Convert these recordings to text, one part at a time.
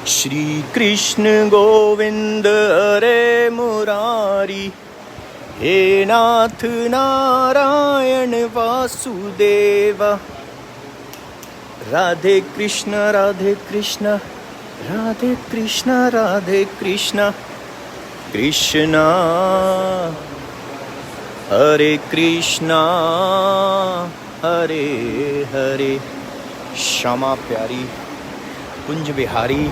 श्री कृष्ण गोविंद हरे मुरारी, हे नाथ नारायण वासुदेव। राधे कृष्ण राधे कृष्ण राधे कृष्ण राधे कृष्ण, कृष्णा हरे कृष्णा हरे हरे। श्यामा प्यारी कुंज बिहारी,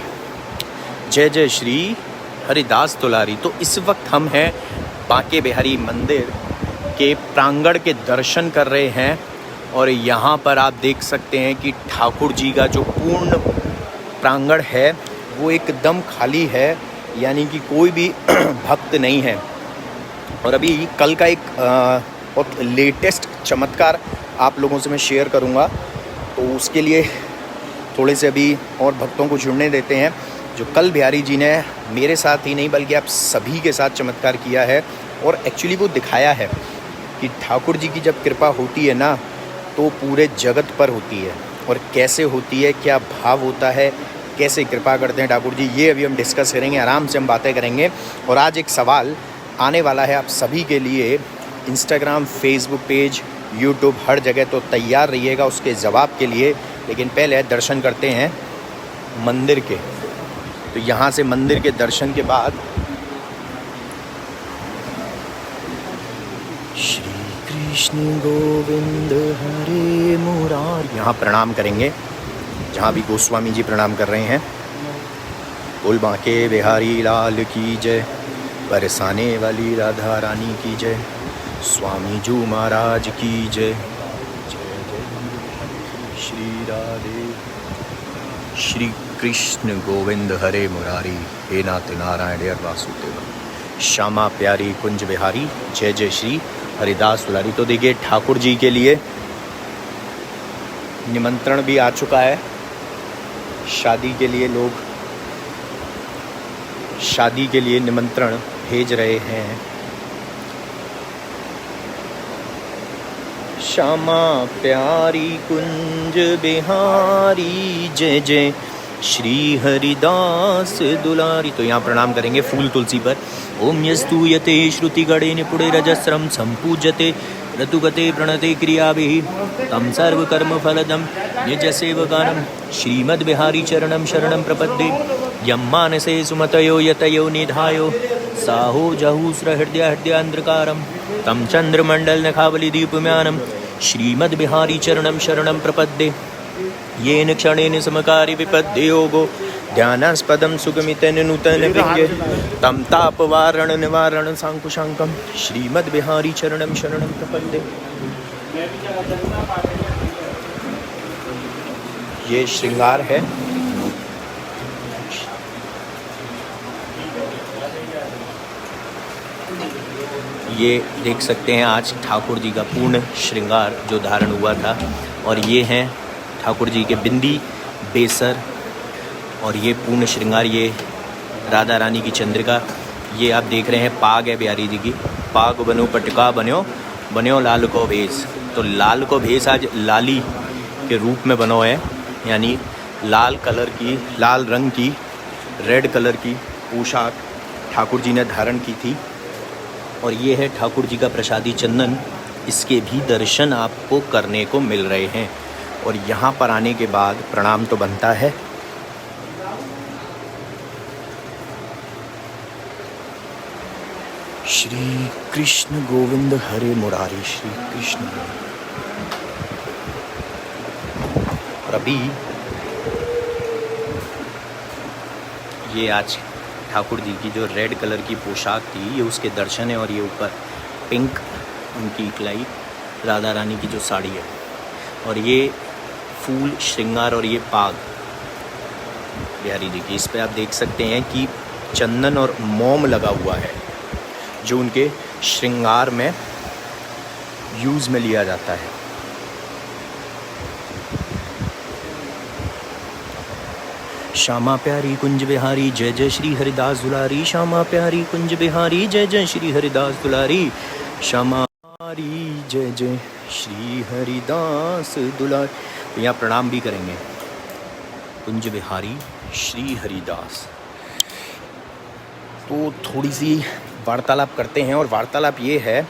जय जय श्री हरिदास दुलारी। तो इस वक्त हम हैं बांके बिहारी मंदिर के प्रांगण के दर्शन कर रहे हैं और यहाँ पर आप देख सकते हैं कि ठाकुर जी का जो पूर्ण प्रांगण है वो एकदम खाली है, यानी कि कोई भी भक्त नहीं है। और अभी कल का एक बहुत लेटेस्ट चमत्कार आप लोगों से मैं शेयर करूँगा, तो उसके लिए थोड़े से अभी और भक्तों को जुड़ने देते हैं। जो कल बिहारी जी ने मेरे साथ ही नहीं बल्कि आप सभी के साथ चमत्कार किया है और एक्चुअली वो दिखाया है कि ठाकुर जी की जब कृपा होती है ना तो पूरे जगत पर होती है, और कैसे होती है, क्या भाव होता है, कैसे कृपा करते हैं ठाकुर जी, ये अभी हम डिस्कस करेंगे, आराम से हम बातें करेंगे। और आज एक सवाल आने वाला है आप सभी के लिए, इंस्टाग्राम, फेसबुक पेज, यूट्यूब, हर जगह, तो तैयार रहिएगा उसके जवाब के लिए। लेकिन पहले दर्शन करते हैं मंदिर के। तो यहाँ से मंदिर के दर्शन के बाद श्री कृष्ण गोविंद हरे मुरारी यहाँ प्रणाम करेंगे, जहाँ भी गोस्वामी जी प्रणाम कर रहे हैं। बोल बांके बिहारी लाल की जय, बरसाने वाली राधा रानी की जय, स्वामी जी महाराज की जय। श्री राधे श्री कृष्ण गोविंद हरे मुरारी, हे नाथ नारायण वासुदेव। श्यामा प्यारी कुंज बिहारी, जय जय श्री हरिदास दुलारी। तो देखिए ठाकुर जी के लिए निमंत्रण भी आ चुका है। शादी के लिए लोग शादी के लिए निमंत्रण भेज रहे हैं। श्यामा प्यारी कुंज बिहारी, जय जय श्री हरिदास दुलारी। तो यहाँ प्रणाम करेंगे फूल तुलसी पर। ओम यस्तूयते श्रुति गणे निपुणे रजस्रम संपूज्यते ऋतुगते प्रणते क्रियाभिः तम सर्व कर्म फलदम निज सेवकानम श्रीमद् बिहारी चरणम शरणम प्रपद्ये। यम मानसे सुमतयो यतयो निधायो साहो जहूस्र हृदय हृदयांध्रकारम तम चंद्रमंडल नखावली दीपम्यानम श्रीमद् बिहारी चरणम शरणम प्रपद्ये। येन क्षणेन समकारि विपद्ये योगो ध्यानास्पदम सुगमितेन नूतन विज्ञ तम तापवारण निवारण सांकुशांकम श्रीमद् बिहारी चरणम शरणम प्रपद्ये। ये श्रृंगार है। ये देख सकते हैं आज ठाकुर जी का पूर्ण श्रृंगार जो धारण हुआ था, और ये हैं ठाकुर जी के बिंदी, बेसर, और ये पूर्ण श्रृंगार, ये राधा रानी की चंद्रिका। ये आप देख रहे हैं पाग है बिहारी जी की। पाग बनो पटका बनो बनो लाल को भेस। तो लाल को भेस आज लाली के रूप में बनो है, यानी लाल कलर की, लाल रंग की, रेड कलर की पोशाक ठाकुर जी ने धारण की थी। और ये है ठाकुर जी का प्रसादी चंदन, इसके भी दर्शन आपको करने को मिल रहे हैं। और यहाँ पर आने के बाद प्रणाम तो बनता है। श्री कृष्ण गोविंद हरे मुरारी, श्री कृष्ण। और अभी ये आज ठाकुर जी की जो रेड कलर की पोशाक थी, ये उसके दर्शन है। और ये ऊपर पिंक उनकी इकलाई राधा रानी की जो साड़ी है, और ये फूल श्रृंगार और ये पाग बिहारी जी की। इस पे आप देख सकते हैं कि चंदन और मोम लगा हुआ है, जो उनके श्रृंगार में यूज़ में लिया जाता है। श्यामा प्यारी कुंज बिहारी, जय जय श्री हरिदास दुलारी। श्यामा प्यारी कुंज बिहारी, जय जय श्री हरिदास दुलारी। श्यामा प्यारी, जय जय श्री हरिदास दुलारी। तो यहाँ प्रणाम भी करेंगे। कुंज बिहारी श्री हरिदास। तो थोड़ी सी वार्तालाप करते हैं, और वार्तालाप ये है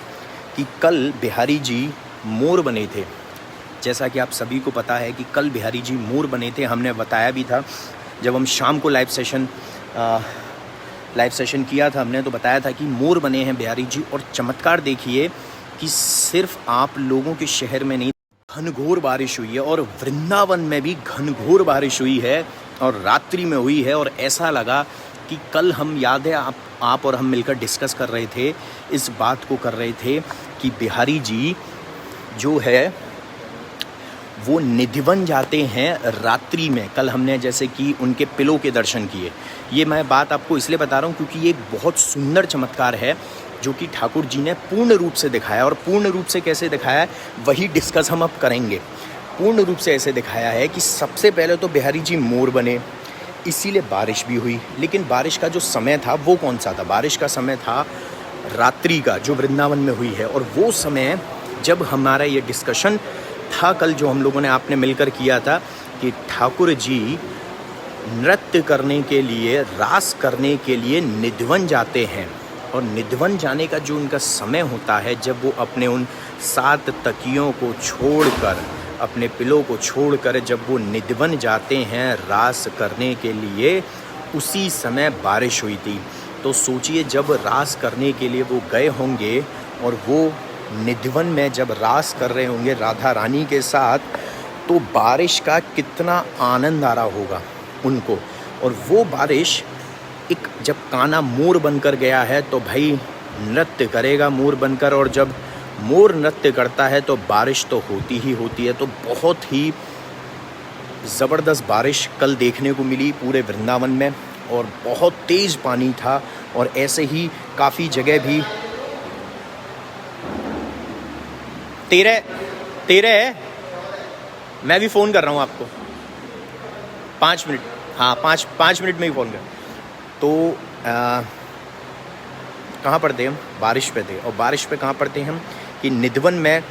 कि कल बिहारी जी मोर बने थे। जैसा कि आप सभी को पता है कि कल बिहारी जी मोर बने थे। हमने बताया भी था जब हम शाम को लाइव सेशन किया था, हमने तो बताया था कि मोर बने हैं बिहारी जी। और चमत्कार देखिए कि सिर्फ आप लोगों के शहर में नहीं, घनघोर बारिश हुई है, और वृंदावन में भी घनघोर बारिश हुई है, और रात्रि में हुई है। और ऐसा लगा कि कल हम, याद है, आप और हम मिलकर डिस्कस कर रहे थे, इस बात को कर रहे थे कि बिहारी जी जो है वो निधिवन जाते हैं रात्रि में। कल हमने जैसे कि उनके पिलो के दर्शन किए। ये मैं बात आपको इसलिए बता रहा हूँ क्योंकि ये एक बहुत सुंदर चमत्कार है जो कि ठाकुर जी ने पूर्ण रूप से दिखाया। और पूर्ण रूप से कैसे दिखाया है वही डिस्कस हम अब करेंगे। पूर्ण रूप से ऐसे दिखाया है कि सबसे पहले तो बिहारी जी मोर बने, इसीलिए बारिश भी हुई। लेकिन बारिश का जो समय था वो कौन सा था? बारिश का समय था रात्रि का, जो वृंदावन में हुई है। और वो समय जब हमारा ये डिस्कशन था कल, जो हम लोगों ने आपने मिलकर किया था, कि ठाकुर जी नृत्य करने के लिए, रास करने के लिए निधिवन जाते हैं। और निधिवन जाने का जो उनका समय होता है, जब वो अपने उन 7 तकियों को छोड़कर, अपने पिलो को छोड़कर जब वो निधिवन जाते हैं रास करने के लिए, उसी समय बारिश हुई थी। तो सोचिए जब रास करने के लिए वो गए होंगे और वो निधिवन में जब रास कर रहे होंगे राधा रानी के साथ, तो बारिश का कितना आनंद आ रहा होगा उनको। और वो बारिश एक, जब कान्हा मोर बनकर गया है तो भाई नृत्य करेगा मोर बनकर, और जब मोर नृत्य करता है तो बारिश तो होती ही होती है। तो बहुत ही ज़बरदस्त बारिश कल देखने को मिली पूरे वृंदावन में, और बहुत तेज़ पानी था। और ऐसे ही काफ़ी जगह भी। तेरे है, मैं भी फ़ोन कर रहा हूँ आपको 5 मिनट। हाँ, पाँच मिनट में ही फ़ोन कर। तो कहाँ पर थे हम? बारिश पे थे। और बारिश पे कहाँ पर थे हम कि निधिवन में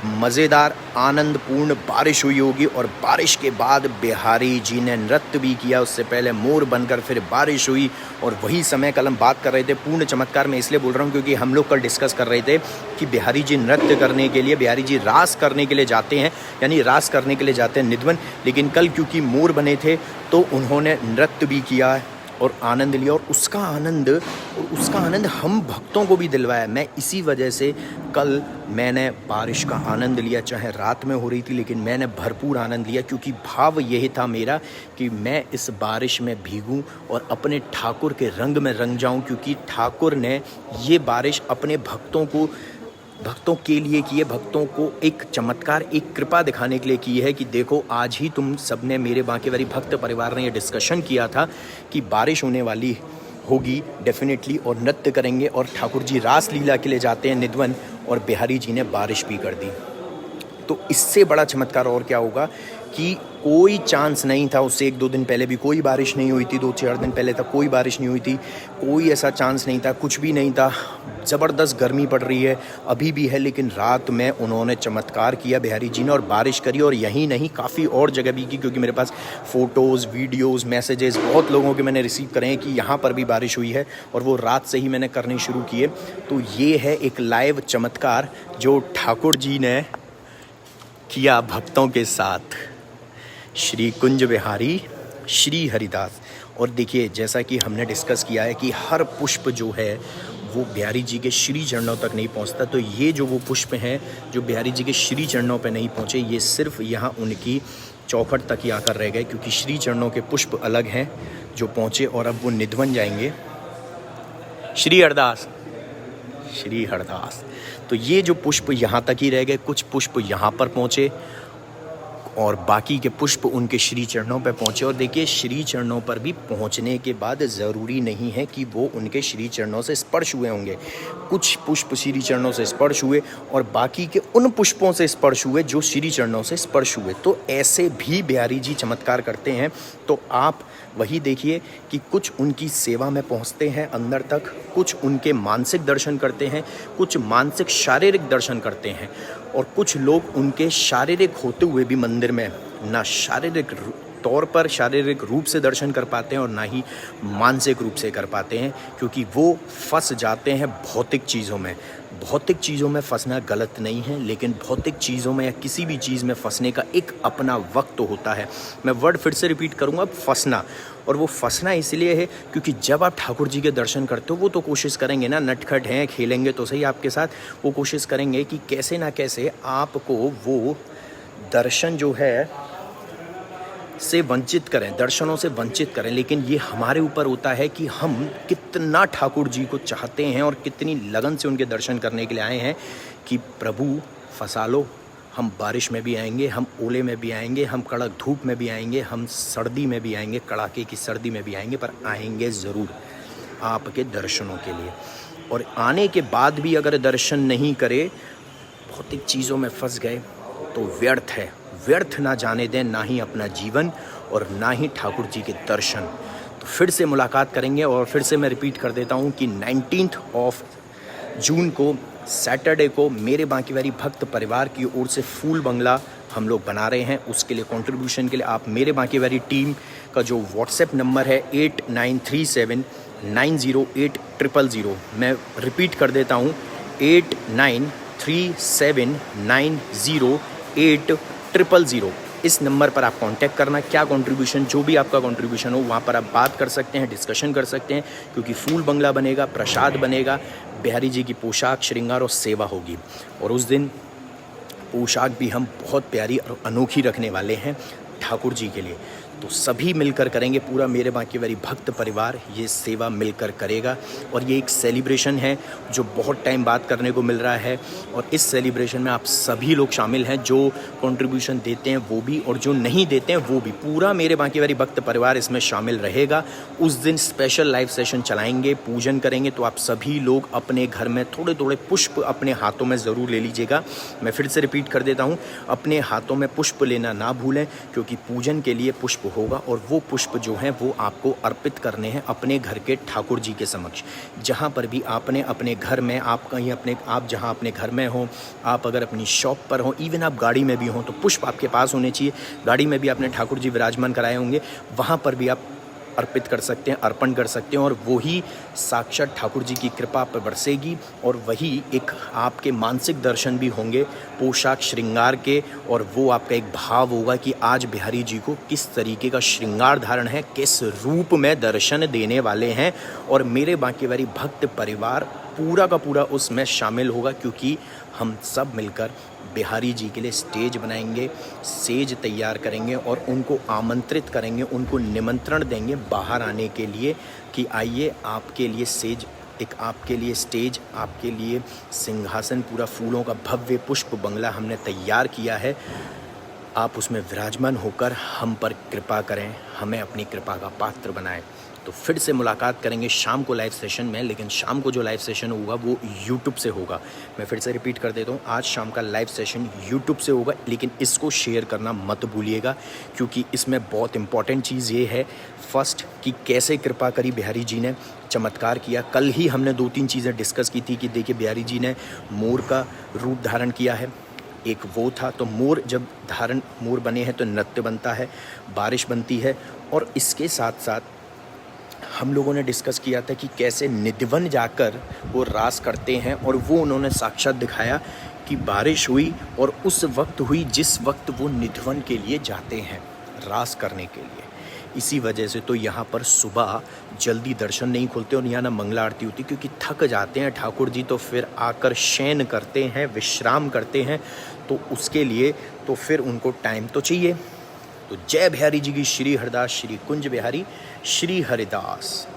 मज़ेदार आनंदपूर्ण बारिश हुई होगी। और बारिश के बाद बिहारी जी ने नृत्य भी किया, उससे पहले मोर बनकर फिर बारिश हुई। और वही समय कल हम बात कर रहे थे पूर्ण चमत्कार में, इसलिए बोल रहा हूँ क्योंकि हम लोग कल डिस्कस कर रहे थे कि बिहारी जी नृत्य करने के लिए, बिहारी जी रास करने के लिए जाते हैं, यानी रास करने के लिए जाते हैं निधिवन। लेकिन कल क्योंकि मोर बने थे तो उन्होंने नृत्य भी किया और आनंद लिया। और उसका आनंद हम भक्तों को भी दिलवाया। मैं इसी वजह से कल मैंने बारिश का आनंद लिया, चाहे रात में हो रही थी, लेकिन मैंने भरपूर आनंद लिया, क्योंकि भाव यही था मेरा कि मैं इस बारिश में भीगूं और अपने ठाकुर के रंग में रंग जाऊं। क्योंकि ठाकुर ने ये बारिश अपने भक्तों के लिए की है, भक्तों को एक चमत्कार, एक कृपा दिखाने के लिए की है कि देखो आज ही तुम सबने, मेरे बांकेवाली भक्त परिवार ने ये डिस्कशन किया था कि बारिश होने वाली होगी डेफिनेटली, और नृत्य करेंगे। और ठाकुर जी रास लीला के लिए जाते हैं निधिवन, और बिहारी जी ने बारिश भी कर दी। तो इससे बड़ा चमत्कार और क्या होगा कि कोई चांस नहीं था। उससे 1-2 दिन पहले भी कोई बारिश नहीं हुई थी, 2-4 दिन पहले तक कोई बारिश नहीं हुई थी, कोई ऐसा चांस नहीं था, कुछ भी नहीं था। ज़बरदस्त गर्मी पड़ रही है, अभी भी है, लेकिन रात में उन्होंने चमत्कार किया बिहारी जी ने, और बारिश करी। और यहीं नहीं, काफ़ी और जगह भी की, क्योंकि मेरे पास फ़ोटोज़, वीडियोज़, मैसेजेस बहुत लोगों के मैंने रिसीव करे हैं कि यहाँ पर भी बारिश हुई है, और वो रात से ही मैंने करने शुरू किए। तो ये है एक लाइव चमत्कार जो ठाकुर जी ने किया भक्तों के साथ। श्री कुंज बिहारी श्री हरिदास। और देखिए जैसा कि हमने डिस्कस किया है कि हर पुष्प जो है वो बिहारी जी के श्री चरणों तक नहीं पहुंचता। तो ये जो वो पुष्प हैं जो बिहारी जी के श्री चरणों पे नहीं पहुंचे, ये सिर्फ यहाँ उनकी चौखट तक ही आकर रह गए, क्योंकि श्री चरणों के पुष्प अलग हैं जो पहुँचे, और अब वो निधिवन जाएंगे। श्री हरदास, श्री हरदास। तो ये जो पुष्प यहाँ तक ही रह गए, कुछ पुष्प यहाँ पर पहुँचे और बाकी के पुष्प उनके श्री चरणों पर पहुँचे। और देखिए श्री चरणों पर भी पहुँचने के बाद ज़रूरी नहीं है कि वो उनके श्री चरणों से स्पर्श हुए होंगे। कुछ पुष्प श्री चरणों से स्पर्श हुए और बाकी के उन पुष्पों से स्पर्श हुए जो श्री चरणों से स्पर्श हुए। तो ऐसे भी बिहारी जी चमत्कार करते हैं। तो आप वही देखिए कि कुछ उनकी सेवा में पहुंचते हैं अंदर तक, कुछ उनके मानसिक दर्शन करते हैं, कुछ मानसिक शारीरिक दर्शन करते हैं, और कुछ लोग उनके शारीरिक होते हुए भी मंदिर में ना शारीरिक तौर पर शारीरिक रूप से दर्शन कर पाते हैं और ना ही मानसिक रूप से कर पाते हैं, क्योंकि वो फंस जाते हैं भौतिक चीज़ों में। भौतिक चीज़ों में फंसना गलत नहीं है, लेकिन भौतिक चीज़ों में या किसी भी चीज़ में फंसने का एक अपना वक्त होता है। मैं वर्ड फिर से रिपीट करूँगा, फंसना। और वो फंसना इसलिए है क्योंकि जब आप ठाकुर जी के दर्शन करते हो, वो तो कोशिश करेंगे ना, नटखट हैं, खेलेंगे तो सही आपके साथ, वो कोशिश करेंगे कि कैसे ना कैसे आपको वो दर्शन जो है से वंचित करें, दर्शनों से वंचित करें। लेकिन ये हमारे ऊपर होता है कि हम कितना ठाकुर जी को चाहते हैं और कितनी लगन से उनके दर्शन करने के लिए आए हैं कि प्रभु फंसा लो। हम बारिश में भी आएंगे, हम ओले में भी आएंगे, हम कड़क धूप में भी आएंगे, हम सर्दी में भी आएंगे, कड़ाके की सर्दी में भी आएंगे, पर आएंगे ज़रूर आपके दर्शनों के लिए। और आने के बाद भी अगर दर्शन नहीं करे, भौतिक चीज़ों में फंस गए तो व्यर्थ है। व्यर्थ ना जाने दें, ना ही अपना जीवन और ना ही ठाकुर जी के दर्शन। तो फिर से मुलाकात करेंगे। और फिर से मैं रिपीट कर देता हूँ कि 19 जून को सैटरडे को मेरे बांकीबिहारी भक्त परिवार की ओर से फूल बंगला हम लोग बना रहे हैं। उसके लिए कंट्रीब्यूशन के लिए आप मेरे बांकीबिहारी टीम का जो व्हाट्सएप नंबर है 8937908000, मैं रिपीट कर देता हूँ 8937908000, इस नंबर पर आप कांटेक्ट करना। क्या कंट्रीब्यूशन, जो भी आपका कंट्रीब्यूशन हो, वहाँ पर आप बात कर सकते हैं, डिस्कशन कर सकते हैं, क्योंकि फूल बंगला बनेगा, प्रसाद बनेगा, बिहारी जी की पोशाक, श्रृंगार और सेवा होगी। और उस दिन पोशाक भी हम बहुत प्यारी और अनोखी रखने वाले हैं ठाकुर जी के लिए। तो सभी मिलकर करेंगे, पूरा मेरे बांकीबिहारी भक्त परिवार ये सेवा मिलकर करेगा। और ये एक सेलिब्रेशन है जो बहुत टाइम बाद करने को मिल रहा है। और इस सेलिब्रेशन में आप सभी लोग शामिल हैं, जो कंट्रीब्यूशन देते हैं वो भी और जो नहीं देते हैं वो भी। पूरा मेरे बांकीबिहारी भक्त परिवार इसमें शामिल रहेगा। उस दिन स्पेशल लाइव सेशन चलाएंगे, पूजन करेंगे। तो आप सभी लोग अपने घर में थोड़े थोड़े पुष्प अपने हाथों में ज़रूर ले लीजिएगा। मैं फिर से रिपीट कर देता हूँ, अपने हाथों में पुष्प लेना ना भूलें, क्योंकि पूजन के लिए पुष्प होगा और वो पुष्प जो हैं वो आपको अर्पित करने हैं अपने घर के ठाकुर जी के समक्ष। जहाँ पर भी आपने अपने घर में, आप कहीं अपने, आप जहाँ अपने घर में हो, आप अगर अपनी शॉप पर हो, इवन आप गाड़ी में भी हो, तो पुष्प आपके पास होने चाहिए। गाड़ी में भी आपने ठाकुर जी विराजमान कराए होंगे, वहाँ पर भी आप अर्पित कर सकते हैं, अर्पण कर सकते हैं। और वही साक्षात ठाकुर जी की कृपा पर बरसेगी और वही एक आपके मानसिक दर्शन भी होंगे पोशाक श्रृंगार के। और वो आपका एक भाव होगा कि आज बिहारी जी को किस तरीके का श्रृंगार धारण है, किस रूप में दर्शन देने वाले हैं। और मेरे बांकीबिहारी भक्त परिवार पूरा का पूरा उसमें शामिल होगा, क्योंकि हम सब मिलकर बिहारी जी के लिए स्टेज बनाएंगे, सेज तैयार करेंगे और उनको आमंत्रित करेंगे, उनको निमंत्रण देंगे बाहर आने के लिए कि आइए, आपके लिए सेज, एक आपके लिए स्टेज, आपके लिए सिंहासन, पूरा फूलों का भव्य पुष्प बंगला हमने तैयार किया है। आप उसमें विराजमान होकर हम पर कृपा करें, हमें अपनी कृपा का पात्र बनाएं। तो फिर से मुलाकात करेंगे शाम को लाइव सेशन में। लेकिन शाम को जो लाइव सेशन होगा वो यूट्यूब से होगा। मैं फिर से रिपीट कर देता हूँ, आज शाम का लाइव सेशन यूट्यूब से होगा। लेकिन इसको शेयर करना मत भूलिएगा, क्योंकि इसमें बहुत इंपॉर्टेंट चीज़ ये है, फर्स्ट, कि कैसे कृपा करी बिहारी जी ने, चमत्कार किया। कल ही हमने 2-3 चीज़ें डिस्कस की थी कि देखिए बिहारी जी ने मोर का रूप धारण किया है, एक वो था। तो मोर जब मोर बने हैं तो नृत्य बनता है, बारिश बनती है। और इसके साथ साथ हम लोगों ने डिस्कस किया था कि कैसे निधिवन जाकर वो रास करते हैं। और वो उन्होंने साक्षात दिखाया कि बारिश हुई और उस वक्त हुई जिस वक्त वो निधिवन के लिए जाते हैं, रास करने के लिए। इसी वजह से तो यहाँ पर सुबह जल्दी दर्शन नहीं खुलते और यहाँ ना मंगला आरती होती, क्योंकि थक जाते हैं ठाकुर जी। तो फिर आकर शयन करते हैं, विश्राम करते हैं। तो उसके लिए तो फिर उनको टाइम तो चाहिए। तो जय बिहारी जी की, श्री हरिदास, श्री कुंज बिहारी, श्री हरिदास।